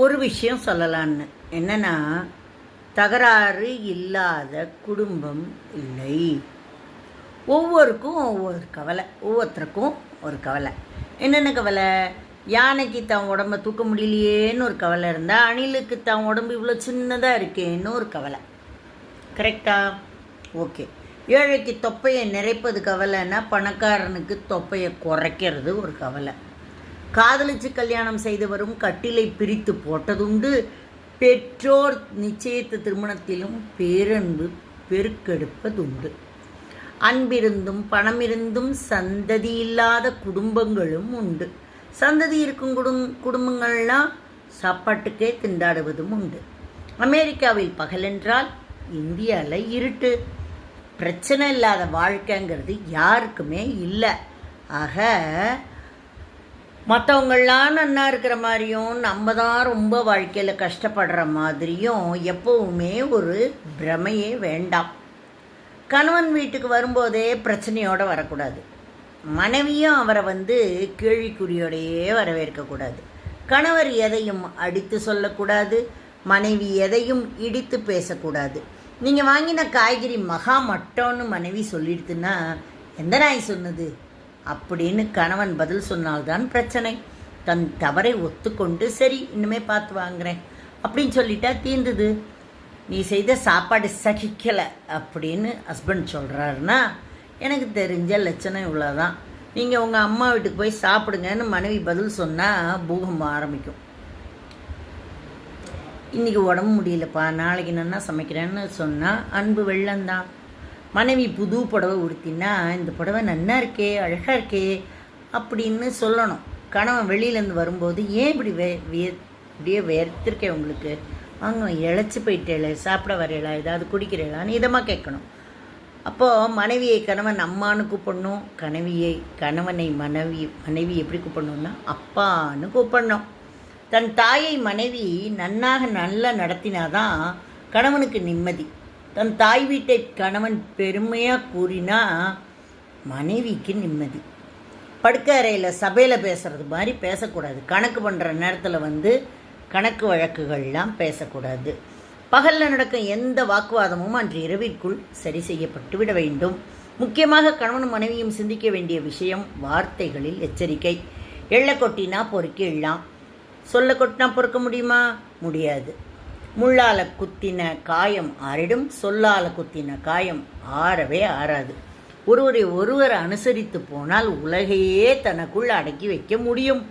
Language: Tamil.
ஒரு விஷயம் சொல்லலான்னு என்னன்னா, தகராறு இல்லாத குடும்பம் இல்லை. ஒவ்வொருக்கும் ஒவ்வொரு கவலை, ஒவ்வொருத்தருக்கும் ஒரு கவலை. என்னென்ன கவலை? யானைக்கு தான் உடம்ப தூக்க முடியலையேன்னு ஒரு கவலை இருந்தால், அணிலுக்கு தான் உடம்பு இவ்வளோ சின்னதாக இருக்கேன்னு ஒரு கவலை. கரெக்டா? ஓகே. ஏழைக்கு தொப்பையை நிறைப்பது கவலைன்னா, பணக்காரனுக்கு தொப்பையை குறைக்கிறது ஒரு கவலை. காதலிச்சு கல்யாணம் செய்தவரும் கட்டிலை பிரித்து போட்டதுண்டு. பெற்றோர் நிச்சயித்த திருமணத்திலும் பேரன்பு பெருக்கெடுப்பதுண்டு. அன்பிருந்தும் பணமிருந்தும் சந்ததி இல்லாத குடும்பங்களும் உண்டு. சந்ததி இருக்கும் குடும்பங்கள்லாம் சாப்பாட்டுக்கே திண்டாடுவதும் உண்டு. அமெரிக்காவில் பகலென்றால் இந்தியாவில் இருட்டு. பிரச்சனை இல்லாத வாழ்க்கைங்கிறது யாருக்குமே இல்லை. ஆக மற்றவங்களாம் நன்னா இருக்கிற மாதிரியும் நம்ம தான் ரொம்ப வாழ்க்கையில் கஷ்டப்படுற மாதிரியும் எப்போவுமே ஒரு பிரமையே வேண்டாம். கணவன் வீட்டுக்கு வரும்போதே பிரச்சனையோடு வரக்கூடாது. மனைவியும் அவரை கேள்விக்குறியோடையே வரவேற்கக்கூடாது. கணவர் எதையும் அடித்து சொல்லக்கூடாது, மனைவி எதையும் இடித்து பேசக்கூடாது. நீங்கள் வாங்கின காய்கறி மகா மட்டோன்னு மனைவி சொல்லிடுதுன்னா, எந்த நாய் சொன்னது அப்படின்னு கணவன் பதில் சொன்னால்தான் பிரச்சனை. தன் தவறை ஒத்துக்கொண்டு சரி இனிமே பார்த்து வாங்குறேன் அப்படின்னு சொல்லிட்டா தீர்ந்துது. நீ செய்த சாப்பாடு சகிக்கலை அப்படின்னு ஹஸ்பண்ட் சொல்கிறாருன்னா, எனக்கு தெரிஞ்ச லட்சணம் இவ்வளோதான். நீங்கள் உங்கள் அம்மா வீட்டுக்கு போய் சாப்பிடுங்கன்னு மனைவி பதில் சொன்னால் பூகம்பம் ஆரம்பிக்கும். இன்றைக்கி உடம்பு முடியலப்பா, நாளைக்கு நல்லா சமைக்கிறேன்னு சொன்னால் அன்பு வெள்ளந்தான். மனைவி புது புடவை உடுத்தினா, இந்த புடவை நன்னா இருக்கே, அழகாக இருக்கே அப்படின்னு சொல்லணும். கணவன் வெளியிலேருந்து வரும்போது, ஏன் இப்படி இப்படியே வேர்த்திருக்கேன் உங்களுக்கு, வாங்க இழைச்சி போயிட்டேல, சாப்பிட வரையலா, ஏதாவது குடிக்கிறீங்களான்னு இதமாக கேட்கணும். அப்போது மனைவியை கணவன் அம்மானு கூப்பிடணும், கணவனை மனைவி எப்படி கூப்பிடணும்னா அப்பான்னு கூப்பிடணும். தன் தாயை மனைவி நல்லா நடத்தினாதான் கணவனுக்கு நிம்மதி. தன் தாய் வீட்டை கணவன் பெருமையாக கூறினா மனைவிக்கு நிம்மதி. படுக்க அறையில் சபையில் பேசுகிறது மாதிரி பேசக்கூடாது. கணக்கு பண்ணுற நேரத்தில் கணக்கு வழக்குகள்லாம் பேசக்கூடாது. பகலில் நடக்கும் எந்த வாக்குவாதமும் அன்று இரவிற்குள் சரி செய்யப்பட்டு விட வேண்டும். முக்கியமாக கணவனும் மனைவியும் சிந்திக்க வேண்டிய விஷயம் வார்த்தைகளில் எச்சரிக்கை. எள்ள கொட்டினா பொறுக்கி எல்லாம், சொல்ல கொட்டினா பொறுக்க முடியுமா? முடியாது. முள்ளால் குத்தின காயம் ஆறிடும், சொல்லால் குத்தின காயம் ஆறவே ஆறாது. ஒருவரை அனுசரித்து போனால் உலகையே தனக்குள் அடக்கி வைக்க முடியும்.